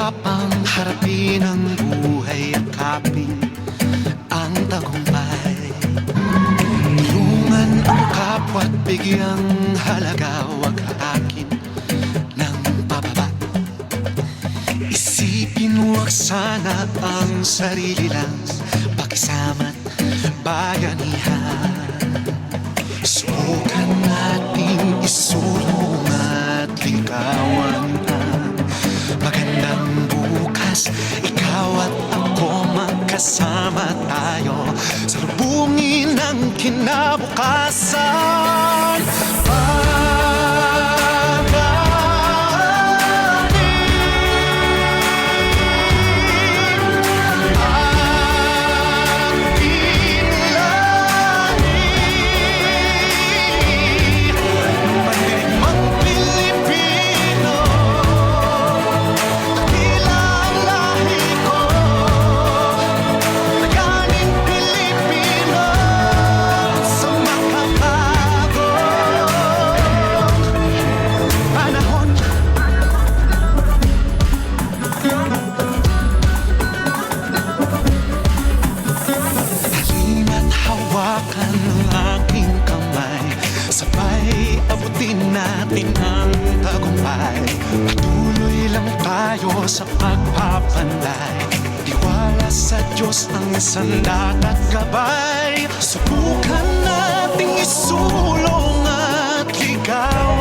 pang harapin ang buhay at kapin ang tagumpay. Tulungan ang kapwa't bigyang halaga, huwag hatakin ng pababa. Isipin huwag sana ang sarili lang, pakisama't bayanihan. Subukan nating isulong at ligawan ang magandang bukas. Ikaw at ako magkasama tayo, salubungin ang kinabukasan. Hawakan ang aking kamay, sabay abutin natin ang tagumpay. Patuloy lang tayo sa pagpapanday, tiwala sa Diyos ang sandat at gabay. Subukan nating isulong at ligaw